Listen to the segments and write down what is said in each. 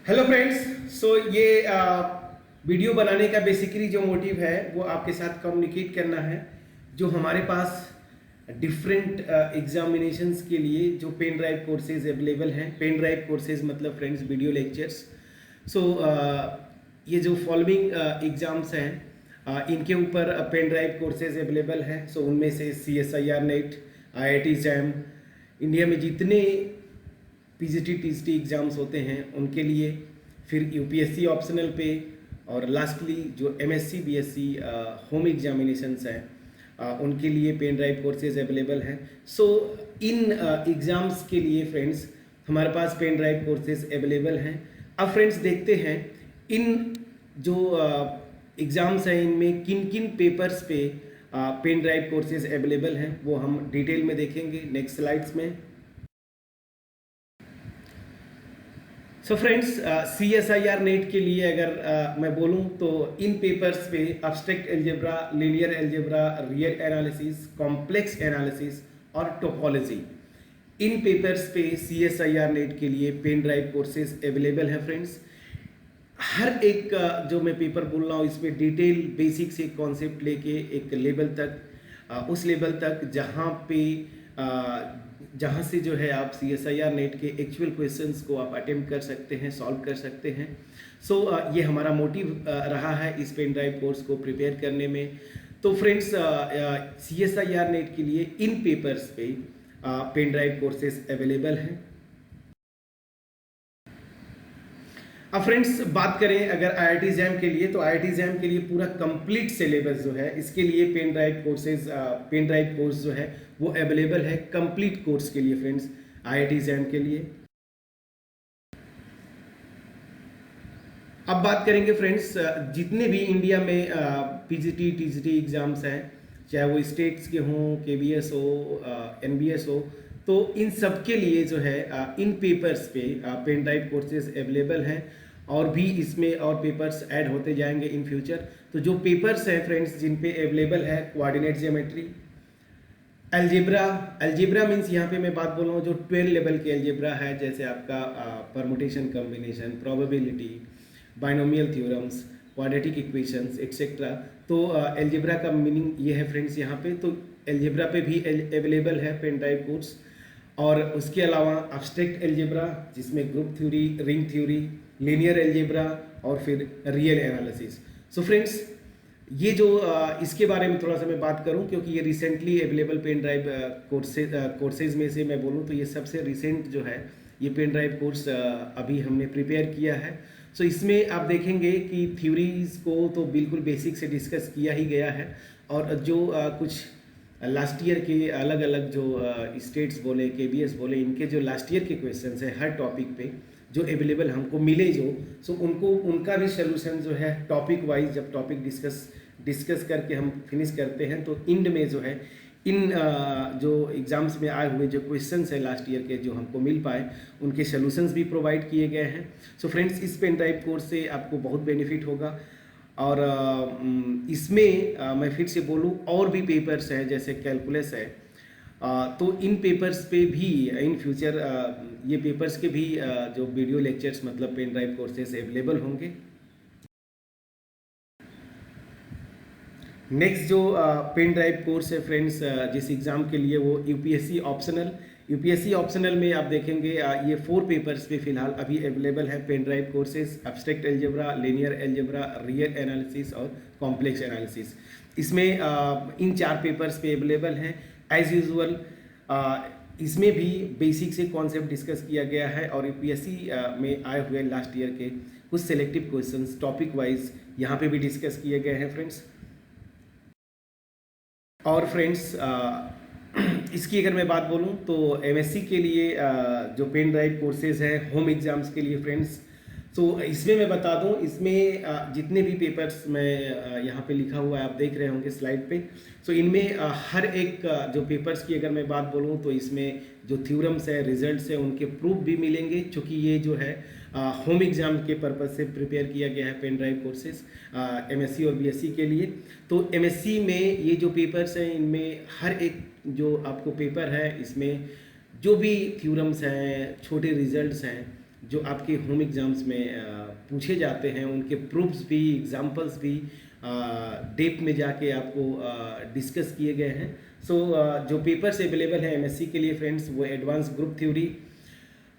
Hello friends. सो ये video बनाने का बेसिकली जो मोटिव है वो आपके साथ कम्युनिकेट करना है। जो हमारे पास डिफरेंट एग्जामिनेशंस के लिए जो पेन ड्राइव कोर्सेज अवेलेबल हैं, पेन ड्राइव कोर्सेज मतलब फ्रेंड्स वीडियो लेक्चर्स। सो ये जो फॉलोइंग एग्ज़ाम्स हैं इनके ऊपर पेन ड्राइव कोर्सेज अवेलेबल हैं। सो उनमें से CSIR net, IIT jam, India में जितने PGT TGT एग्ज़ाम्स होते हैं उनके लिए, फिर UPSC ऑप्शनल पे, और लास्टली जो MSc BSc होम एग्जामिनेशंस हैं उनके लिए पेन ड्राइव कोर्सेज अवेलेबल हैं। सो इन एग्ज़ाम्स के लिए फ्रेंड्स हमारे पास पेन ड्राइव कोर्सेज अवेलेबल हैं। अब फ्रेंड्स देखते हैं इन जो एग्ज़ाम्स हैं इनमें किन किन पेपर्स पे पेन ड्राइव कोर्सेज अवेलेबल हैं, वो हम डिटेल में देखेंगे नेक्स्ट स्लाइड्स में। सो फ्रेंड्स CSIR नेट के लिए अगर मैं बोलूं तो इन पेपर्स पे abstract algebra, linear algebra, real analysis, complex analysis और टोपोलॉजी, इन पेपर्स पे CSIR नेट के लिए पेन ड्राइव कोर्सेज अवेलेबल हैं फ्रेंड्स। हर एक जो मैं पेपर बोल रहा हूँ इसमें डिटेल बेसिक से कॉन्सेप्ट लेके एक लेवल तक, उस लेवल तक जहाँ से जो है आप CSIR नेट के एक्चुअल क्वेश्चंस को आप अटेम्प्ट कर सकते हैं, सॉल्व कर सकते हैं। सो ये हमारा मोटिव रहा है इस पेन ड्राइव कोर्स को प्रिपेयर करने में। तो फ्रेंड्स CSIR नेट के लिए इन पेपर्स पे पेन ड्राइव कोर्सेज अवेलेबल हैं। अब फ्रेंड्स बात करें अगर IIT जैम के लिए, तो IIT जैम के लिए पूरा कंप्लीट सिलेबस जो है इसके लिए पेन ड्राइव कोर्स जो है वो अवेलेबल है कंप्लीट कोर्स के लिए फ्रेंड्स, IIT जैम के लिए। अब बात करेंगे फ्रेंड्स जितने भी इंडिया में PGT TGT एग्जाम्स हैं, चाहे वो स्टेट्स के हों, KBS हो, NBS हो, तो इन सब के लिए जो है इन पेपर्स पे पेन ड्राइव कोर्सेज अवेलेबल हैं, और भी इसमें और पेपर्स ऐड होते जाएंगे इन फ्यूचर। तो जो पेपर्स हैं फ्रेंड्स जिन पे अवेलेबल है, कोऑर्डिनेट ज्योमेट्री, अलजेब्रा मीन्स यहाँ पे मैं बात बोल रहा हूँ जो 12 लेवल के अलजेब्रा है, जैसे आपका permutation, combination, probability, binomial theorems, quadratic equations etcetera. तो अलजेब्रा का मीनिंग ये है फ्रेंड्स यहाँ पे, तो अलजेब्रा पे भी अवेलेबल है पेन ड्राइव कोर्स। और उसके अलावा अब्स्ट्रैक्ट अलजेब्रा जिसमें group theory, ring theory, linear algebra और फिर रियल एनालिसिस। सो फ्रेंड्स ये जो इसके बारे में थोड़ा सा मैं बात करूं, क्योंकि ये recently available pen drive courses में से मैं बोलूं तो ये सबसे रिसेंट जो है ये पेन ड्राइव कोर्स अभी हमने प्रिपेयर किया है। सो इसमें आप देखेंगे कि थ्योरीज को तो बिल्कुल बेसिक से डिस्कस किया ही गया है, और जो कुछ लास्ट ईयर के अलग अलग जो स्टेट्स बोले, KBS बोले, इनके जो लास्ट ईयर के क्वेश्चंस हैं हर टॉपिक पे जो अवेलेबल हमको मिले जो, सो उनका भी सोल्यूशन जो है टॉपिक वाइज, जब टॉपिक डिस्कस करके हम फिनिश करते हैं तो इंड में जो है इन जो एग्ज़ाम्स में आए हुए जो क्वेश्चंस हैं लास्ट ईयर के जो हमको मिल पाए उनके सोल्यूशंस भी प्रोवाइड किए गए हैं। सो फ्रेंड्स इस पेन ड्राइव कोर्स से आपको बहुत बेनिफिट होगा। और इसमें मैं फिर से बोलूँ और भी पेपर्स हैं जैसे कैलकुलस है, तो इन पेपर्स पे भी इन फ्यूचर ये पेपर्स के भी जो वीडियो लेक्चर्स मतलब पेन ड्राइव कोर्सेज अवेलेबल होंगे। नेक्स्ट जो पेन ड्राइव कोर्स है फ्रेंड्स जिस एग्ज़ाम के लिए वो यूपीएससी ऑप्शनल में आप देखेंगे ये 4 पेपर्स पे फिलहाल अभी अवेलेबल है pen drive courses, abstract algebra, linear algebra, real analysis और कॉम्प्लेक्स एनालिसिस। इसमें इन 4 पेपर्स पे अवेलेबल हैं एज यूजुअल। इसमें भी बेसिक से कॉन्सेप्ट डिस्कस किया गया है, और यूपीएससी में आए हुए लास्ट ईयर के कुछ सेलेक्टिव क्वेश्चंस टॉपिक वाइज यहाँ पे भी डिस्कस किए गए हैं फ्रेंड्स। और फ्रेंड्स इसकी अगर मैं बात बोलूं तो MSc के लिए जो पेन ड्राइव कोर्सेज हैं होम एग्ज़ाम्स के लिए फ्रेंड्स, तो इसमें मैं बता दूं, इसमें जितने भी पेपर्स मैं यहाँ पे लिखा हुआ है आप देख रहे होंगे स्लाइड पे, सो इनमें हर एक जो पेपर्स की अगर मैं बात बोलूँ तो इसमें जो थ्योरम्स है, रिजल्ट्स है, उनके प्रूफ भी मिलेंगे, क्योंकि ये जो है होम एग्ज़ाम के पर्पज़ से प्रिपेयर किया गया है पेन ड्राइव कोर्सेज MSc और BSc के लिए। तो MSc में ये जो पेपर्स हैं इनमें हर एक जो आपको पेपर है इसमें जो भी थ्योरम्स हैं, छोटे रिजल्ट्स हैं, जो आपके होम एग्ज़ाम्स में पूछे जाते हैं, उनके प्रूफ्स भी, एग्जाम्पल्स भी डेप्थ में जाके आपको डिस्कस किए गए हैं। सो जो पेपर्स अवेलेबल हैं एमएससी के लिए फ्रेंड्स, वो एडवांस ग्रुप थ्योरी,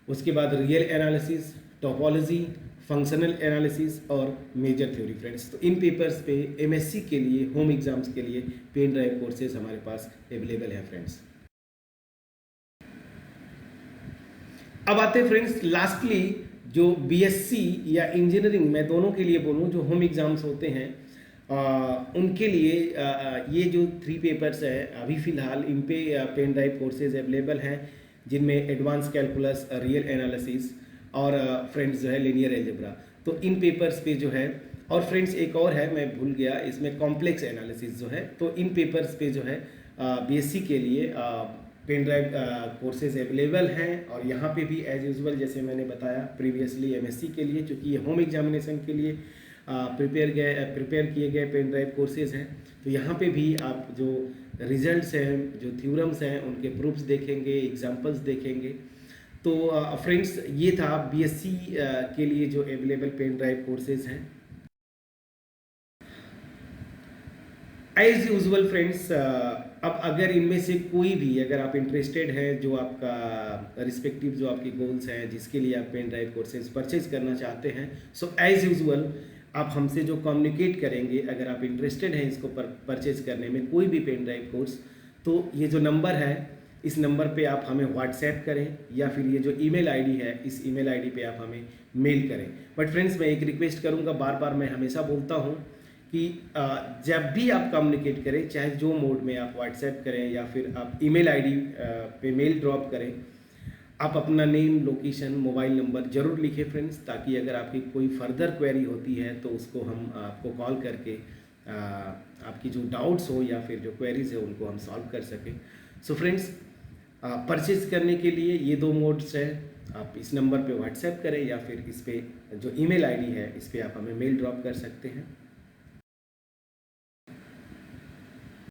उसके बाद real analysis, topology, functional analysis और मेजर थ्योरी फ्रेंड्स। तो इन पेपर्स पे एमएससी के लिए होम एग्जाम्स के लिए पेन ड्राइव कोर्सेज हमारे पास अवेलेबल हैं फ्रेंड्स। अब आते हैं फ्रेंड्स लास्टली जो बीएससी या इंजीनियरिंग, मैं दोनों के लिए बोलूँ, जो होम एग्ज़ाम्स होते हैं उनके लिए ये जो 3 पेपर्स हैं अभी फ़िलहाल इन पे पेन ड्राइव कोर्सेज अवेलेबल हैं, जिनमें एडवांस कैलकुलस, रियल एनालिसिस और फ्रेंड्स जो है लीनियर अलजेब्रा। तो इन पेपर्स पे जो है, और फ्रेंड्स एक और है मैं भूल गया, इसमें कॉम्प्लेक्स एनालिसिस जो है, तो इन पेपर्स पे जो है बीएससी के लिए पेन ड्राइव कोर्सेज अवेलेबल हैं। और यहाँ पे भी एज यूजुअल जैसे मैंने बताया प्रीवियसली एमएससी के लिए, चूँकि ये होम एग्जामिनेशन के लिए प्रिपेयर किए गए पेन ड्राइव कोर्सेज हैं, तो यहाँ पे भी आप जो रिजल्ट्स हैं, जो थ्योरम्स हैं, उनके प्रूफ्स देखेंगे, एग्जाम्पल्स देखेंगे। तो फ्रेंड्स ये था बीएससी के लिए जो अवेलेबल पेन ड्राइव कोर्सेज हैं। एज यूजुअल फ्रेंड्स, अब अगर इनमें से कोई भी, अगर आप इंटरेस्टेड हैं, जो आपका रिस्पेक्टिव जो आपके गोल्स हैं, जिसके लिए आप पेन ड्राइव कोर्सेज परचेज करना चाहते हैं, सो एज यूजुअल आप हमसे जो कम्युनिकेट करेंगे, अगर आप इंटरेस्टेड हैं इसको परचेज करने में, कोई भी पेन ड्राइव कोर्स, तो ये जो नंबर है, इस नंबर पे आप हमें व्हाट्सएप करें, या फिर ये जो ईमेल आईडी है, इस ईमेल आईडी पे आप हमें मेल करें। बट फ्रेंड्स मैं एक रिक्वेस्ट करूँगा, बार बार मैं हमेशा बोलता हूँ कि जब भी आप कम्युनिकेट करें, चाहे जो मोड में आप व्हाट्सएप करें या फिर आप ईमेल आईडी पे मेल ड्रॉप करें, आप अपना नेम, लोकेशन, मोबाइल नंबर जरूर लिखें फ्रेंड्स, ताकि अगर आपकी कोई फर्दर क्वेरी होती है तो उसको हम आपको कॉल करके आपकी जो डाउट्स हो या फिर जो क्वेरीज है उनको हम सॉल्व कर सकें। सो फ्रेंड्स परचेज करने के लिए ये 2 मोड्स हैं, आप इस नंबर पे व्हाट्सएप करें या फिर इस पे जो ईमेल आईडी है इस पे आप हमें मेल ड्रॉप कर सकते हैं।